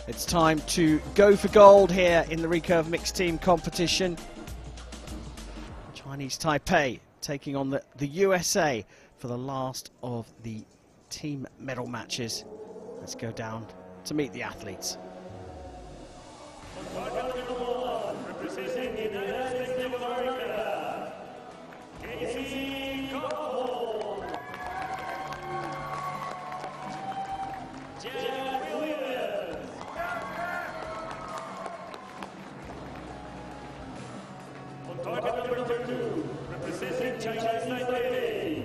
It's time to go for gold here in the Recurve mixed team competition. Chinese Taipei taking on the USA for the last of the team medal matches. Let's go down to meet the athletes. Representing Chinese Taipei,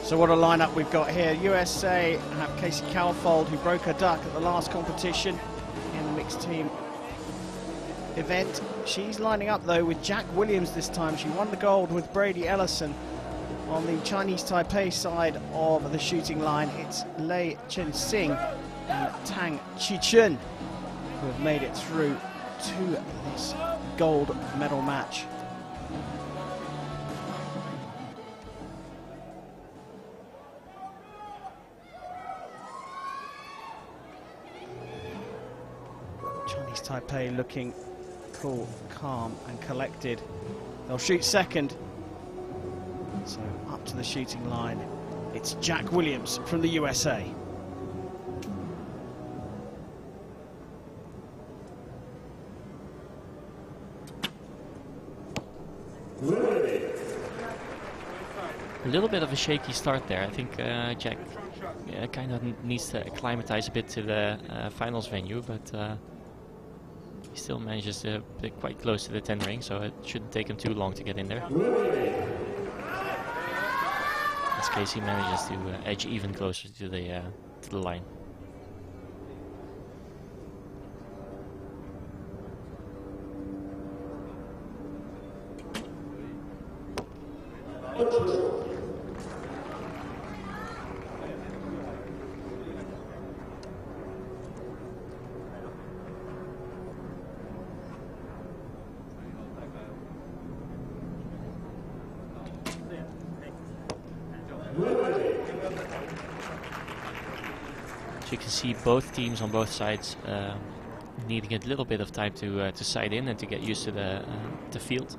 So what a lineup we've got here. USA have Casey Calfold, who broke her duck at the last competition in the mixed team event. She's lining up though with Jack Williams this time. She won the gold with Brady Ellison. On the Chinese Taipei side of the shooting line, it's Lei Chen-Sing and Tang Chi-chun who have made it through to this gold medal match. Chinese Taipei looking cool, calm and collected. They'll shoot second. So up to the shooting line, it's Jack Williams from the USA. A little bit of a shaky start there. I think Jack kind of needs to acclimatize a bit to the finals venue, but he still manages to be quite close to the 10 ring, so it shouldn't take him too long to get in there. As Casey manages to edge even closer to the line. So you can see both teams on both sides needing a little bit of time to sight in and to get used to the field.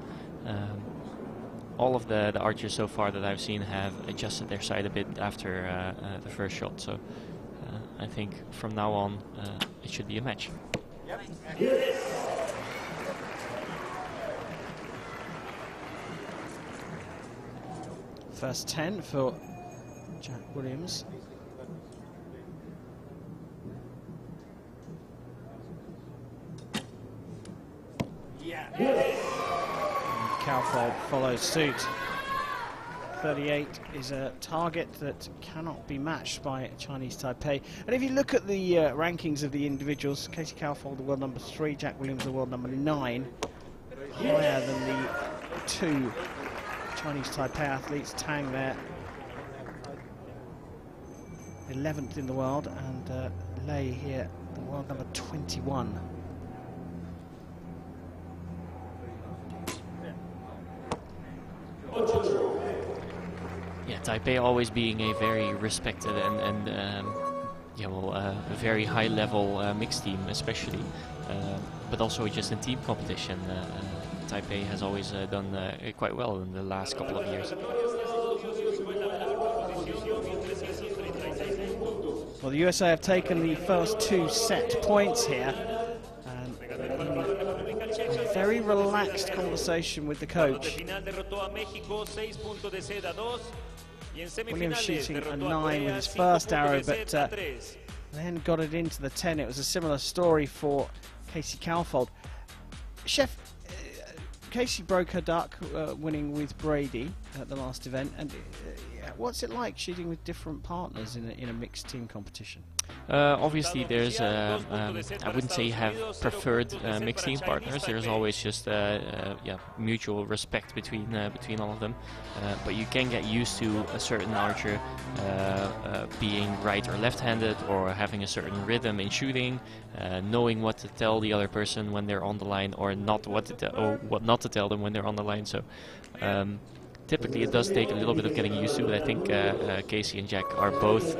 All of the archers so far that I've seen have adjusted their sight a bit after the first shot. So I think from now on it should be a match. First 10 for Jack Williams. Calfold follows suit. 38 is a target that cannot be matched by Chinese Taipei. And if you look at the rankings of the individuals, Casey Calfold, the world number 3, Jack Williams, the world number 9, higher than the 2 Chinese Taipei athletes. Tang there, 11th in the world, and Lei here, the world number 21. Yeah, Taipei always being a very respected and a very high-level mixed team, especially, but also just in team competition. Taipei has always done quite well in the last couple of years. Well, the USA have taken the first 2 set points here, and a very relaxed conversation with the coach. Williams shooting a 9 with his first arrow, but then got it into the 10. It was a similar story for Casey Calfold. Chef, Casey broke her duck winning with Brady at the last event, and What's it like shooting with different partners in a mixed team competition? Obviously, there's I wouldn't say have preferred mixed team partners. There's always just mutual respect between all of them. But you can get used to a certain archer being right or left-handed, or having a certain rhythm in shooting, knowing what to tell the other person when they're on the line, or not what not to tell them when they're on the line. So. Typically, it does take a little bit of getting used to, but I think Casey and Jack are both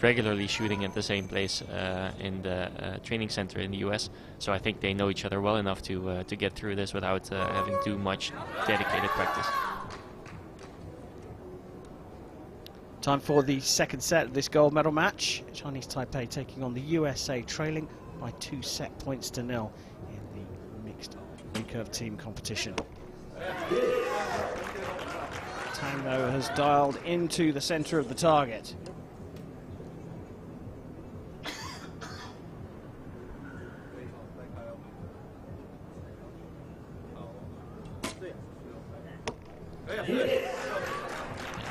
regularly shooting at the same place in the training center in the US. So I think they know each other well enough to get through this without having too much dedicated practice. Time for the second set of this gold medal match. Chinese Taipei taking on the USA, trailing by 2 set points to 0 in the mixed recurve team competition. Tango has dialed into the center of the target.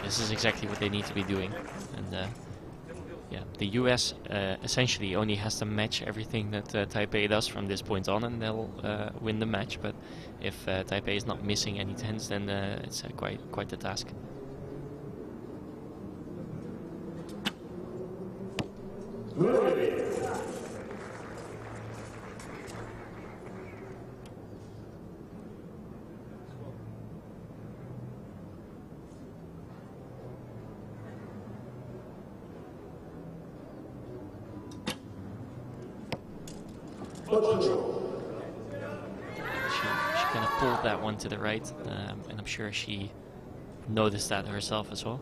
This is exactly what they need to be doing, and yeah, the US essentially only has to match everything that Taipei does from this point on, and they'll win the match. But if Taipei is not missing any tens, then it's quite the task. She kind of pulled that one to the right, and I'm sure she noticed that herself as well.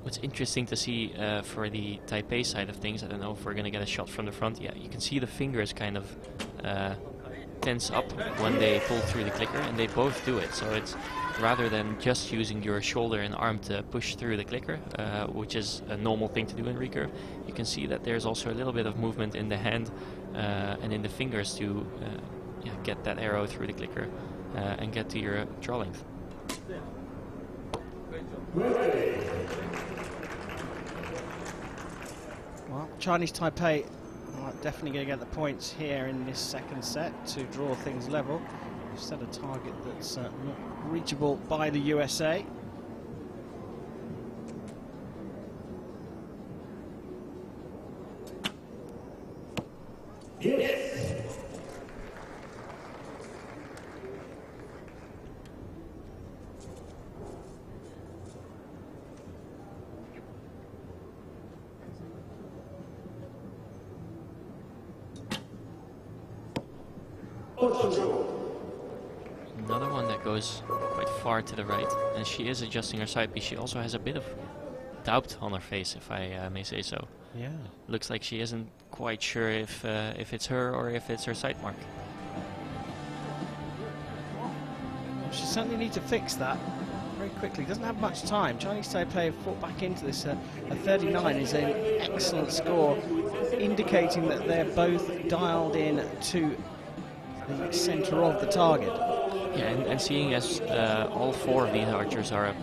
What's interesting to see for the Taipei side of things, I don't know if we're going to get a shot from the front. Yeah, you can see the fingers kind of tense up when they pull through the clicker, and they both do it. So it's rather than just using your shoulder and arm to push through the clicker, which is a normal thing to do in recurve, you can see that there's also a little bit of movement in the hand and in the fingers to get that arrow through the clicker and get to your draw length. Well, Chinese Taipei are definitely going to get the points here in this second set to draw things level. They've set a target that's not reachable by the USA. Another one that goes quite far to the right, and she is adjusting her side piece. She also has a bit of doubt on her face, if I may say so. Yeah. Looks like she isn't quite sure if it's her or if it's her side mark. Well, she certainly needs to fix that very quickly. Doesn't have much time. Chinese Taipei have fought back into this. A 39 is an excellent score, indicating that they're both dialed in to the center of the target. Yeah, and seeing as all four of these archers are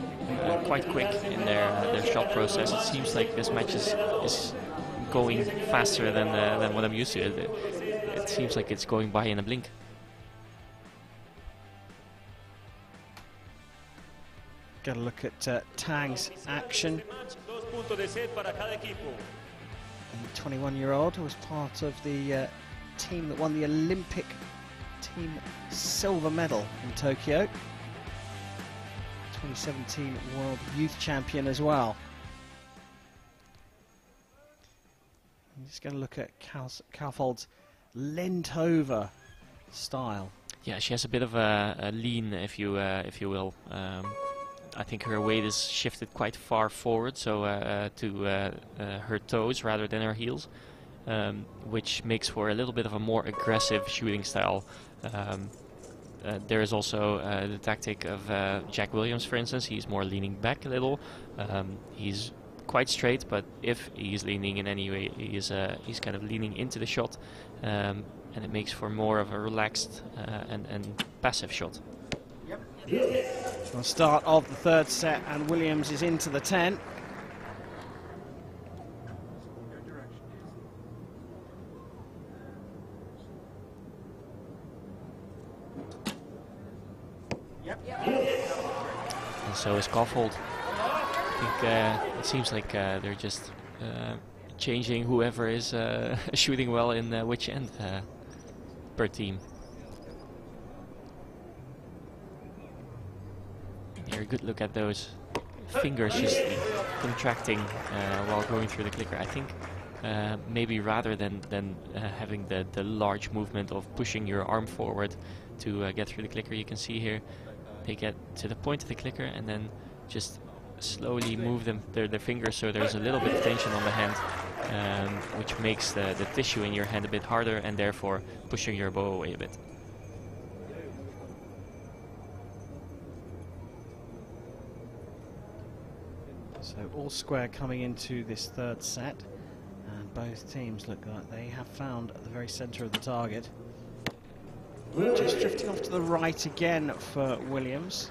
quite quick in their shot process, it seems like this match is going faster than what I'm used to. It seems like it's going by in a blink. Got to look at Tang's action. The 21-year-old who was part of the team that won the Olympic team silver medal in Tokyo. 2017 World Youth Champion as well. I'm just going to look at Kaufold's leant over style. Yeah, she has a bit of a lean, if you will. I think her weight is shifted quite far forward, so to her toes rather than her heels, which makes for a little bit of a more aggressive shooting style. There is also the tactic of Jack Williams, for instance. He's more leaning back a little. He's quite straight, but if he's leaning in any way, he's kind of leaning into the shot, and it makes for more of a relaxed and passive shot. On start of the third set, and Williams is into the 10. And so is Kaufhold. I think it seems like they're just changing whoever is shooting well in which end per team. Here, a good look at those fingers just contracting while going through the clicker. I think maybe rather than having the large movement of pushing your arm forward to get through the clicker, you can see here they get to the point of the clicker and then just slowly move their fingers so there's a little bit of tension on the hand, which makes the tissue in your hand a bit harder and therefore pushing your bow away a bit. So all square coming into this third set, and both teams look like they have found the very centre of the target. Just drifting off to the right again for Williams.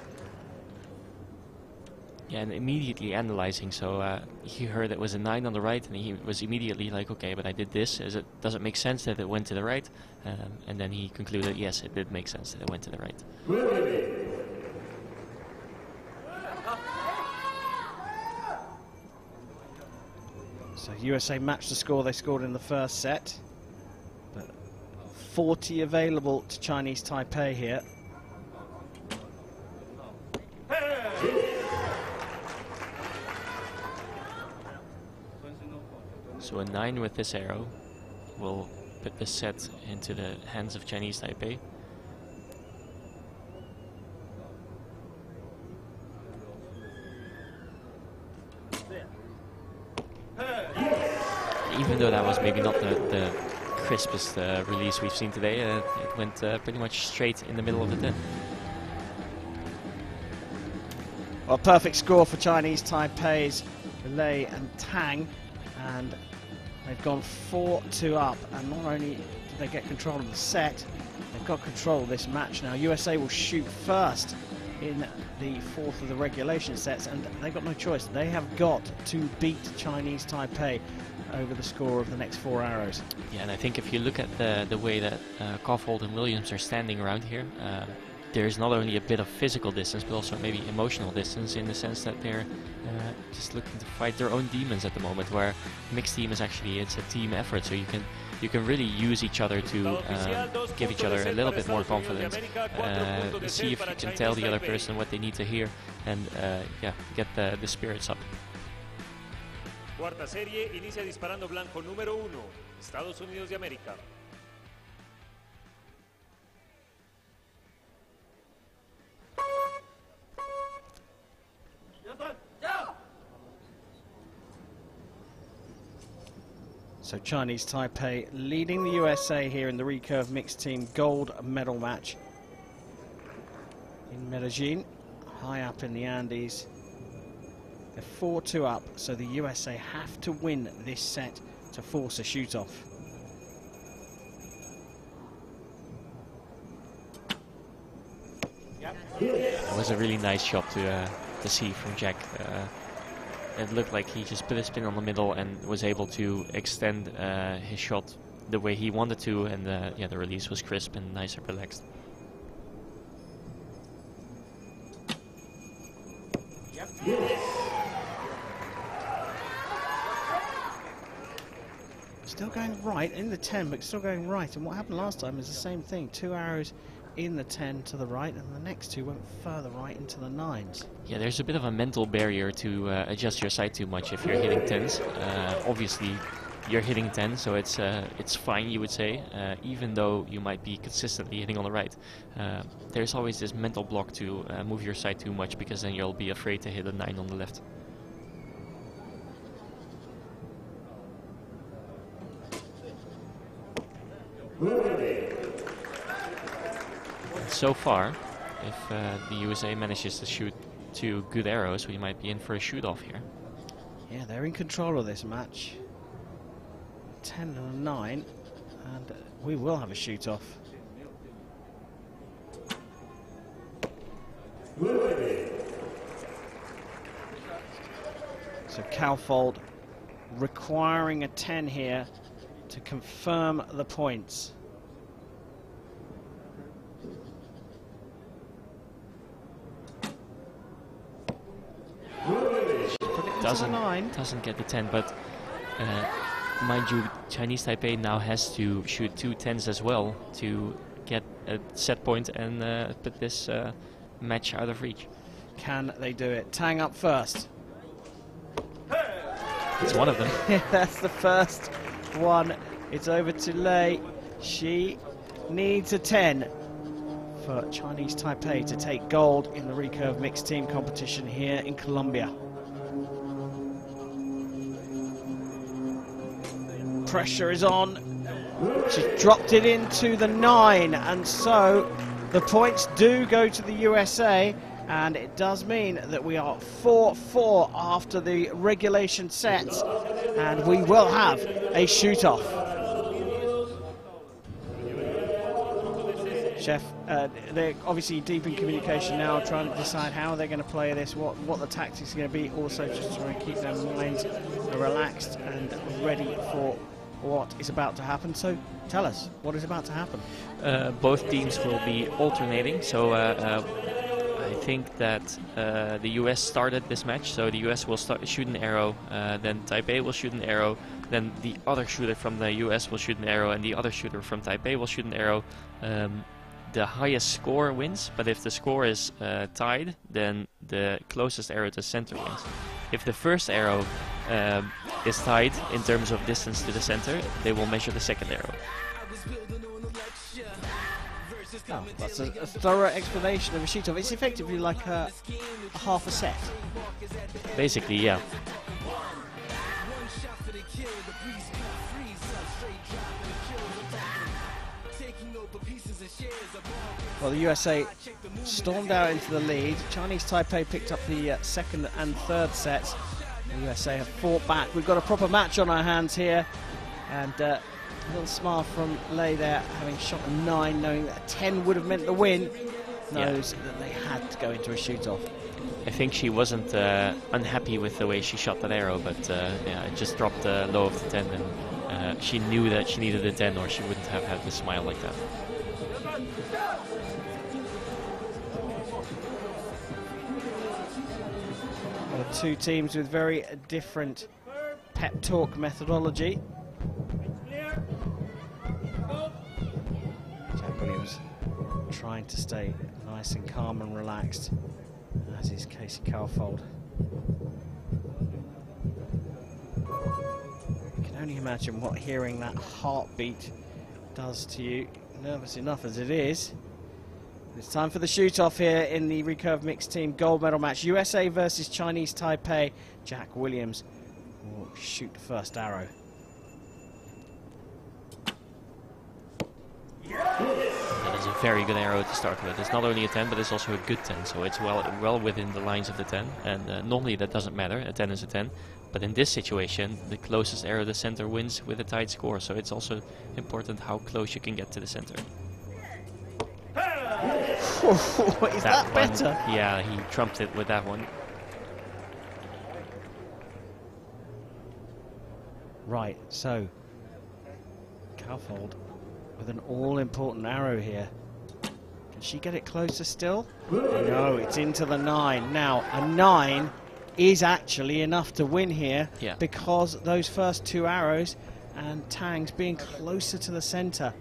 Yeah, and immediately analyzing, so he heard it was a 9 on the right and he was immediately like, okay, but I did this, does it make sense that it went to the right? And then he concluded, yes, it did make sense that it went to the right. So USA matched the score they scored in the first set, but 40 available to Chinese Taipei here. So a 9 with this arrow will put this set into the hands of Chinese Taipei. Even though that was maybe not the crispest release we've seen today, it went pretty much straight in the middle of the 10. Well, perfect score for Chinese Taipei's Lei and Tang, and they've gone 4-2 up, and not only did they get control of the set, they've got control of this match now. USA will shoot first in the fourth of the regulation sets, and they've got no choice. They have got to beat Chinese Taipei over the score of the next 4 arrows. Yeah, and I think if you look at the way that Kaufhold and Williams are standing around here, there's not only a bit of physical distance, but also maybe emotional distance, in the sense that they're just looking to fight their own demons at the moment, where mixed team is actually, it's a team effort, so you can really use each other to give each other a little bit more confidence, see if you can tell the other person what they need to hear, and yeah, get the spirits up. Cuarta serie, inicia disparando blanco número 1, Estados Unidos de América. So Chinese Taipei leading the USA here in the recurve mixed team gold medal match in Medellin, high up in the Andes. They're 4-2 up, so the USA have to win this set to force a shoot-off. It was a really nice shot to see from Jack. It looked like he just put a spin on the middle and was able to extend his shot the way he wanted to, and yeah, the release was crisp and nice and relaxed. Still going right in the 10, but still going right. And what happened last time is the same thing. 2 arrows in the 10 to the right, and the next 2 went further right into the 9s. Yeah, there's a bit of a mental barrier to adjust your sight too much if you're hitting 10s. Obviously, you're hitting 10, so it's fine, you would say, even though you might be consistently hitting on the right. There's always this mental block to move your sight too much, because then you'll be afraid to hit a 9 on the left. So far, if the USA manages to shoot 2 good arrows, we might be in for a shoot-off here. Yeah, they're in control of this match. 10 and a 9, and we will have a shoot-off. So Kaufhold requiring a 10 here to confirm the points. Doesn't get the 10, but mind you, Chinese Taipei now has to shoot 2 10s as well to get a set point and put this match out of reach. Can they do it? Tang up first. It's one of them. That's the first one. It's over to Lei. She needs a 10 for Chinese Taipei to take gold in the recurve mixed team competition here in Colombia. Pressure is on. She's dropped it into the 9, and so the points do go to the USA, and it does mean that we are 4-4 after the regulation sets, and we will have a shoot-off. Chef, they're obviously deep in communication now, trying to decide how they're going to play this, what the tactics are going to be, also just trying to keep their minds relaxed and ready for what is about to happen. So tell us, what is about to happen? Both teams will be alternating, so I think that the US started this match, so the US will shoot an arrow, then Taipei will shoot an arrow, then the other shooter from the US will shoot an arrow, and the other shooter from Taipei will shoot an arrow. The highest score wins, but if the score is tied, then the closest arrow to center wins. If the first arrow is tied in terms of distance to the center, they will measure the second arrow. Oh, that's a thorough explanation of a shoot-off. It's effectively like a half a set. Basically, yeah. Well, the USA stormed out into the lead. Chinese Taipei picked up the second and third sets. The USA have fought back. We've got a proper match on our hands here. And a little smile from Lei there, having shot a 9, knowing that a 10 would have meant the win. Knows that they had to go into a shoot-off. I think she wasn't unhappy with the way she shot that arrow, but yeah, it just dropped low of the 10, and she knew that she needed a 10 or she wouldn't have had the smile like that. Well, two teams with very different pep talk methodology. Jack Williams trying to stay nice and calm and relaxed, as is Casey Kaufhold. You can only imagine what hearing that heartbeat does to you, nervous enough as it is. It's time for the shoot-off here in the recurve mixed team gold medal match. USA versus Chinese Taipei. Jack Williams will shoot the first arrow. That is a very good arrow to start with. It's not only a 10, but it's also a good 10, so it's well within the lines of the 10. And normally that doesn't matter, a 10 is a 10. But in this situation, the closest arrow to the center wins with a tight score, so it's also important how close you can get to the center. Is that better? Yeah, he trumped it with that one. Right, so Kaufhold with an all-important arrow here. Can she get it closer still? No, it's into the 9. Now, a 9 is actually enough to win here, because those first 2 arrows and Tang's being closer to the center.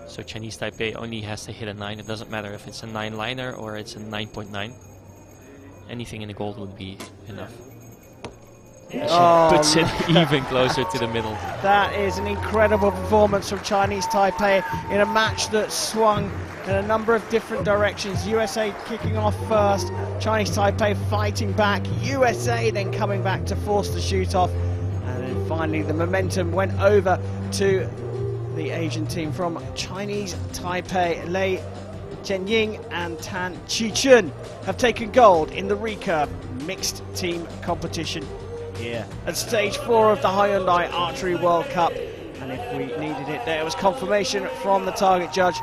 So Chinese Taipei only has to hit a 9. It doesn't matter if it's a 9-liner or it's a 9.9. Anything in the gold would be enough. She puts it even closer to the middle. That is an incredible performance from Chinese Taipei in a match that swung in a number of different directions. USA kicking off first, Chinese Taipei fighting back, USA then coming back to force the shoot off, and then finally the momentum went over to the Asian team from Chinese Taipei. Lei Jianying and Tan Qichun have taken gold in the recurve mixed team competition here at stage 4 of the Hyundai Archery World Cup. And if we needed it, there was confirmation from the target judge.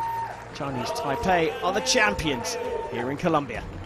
Chinese Taipei are the champions here in Colombia.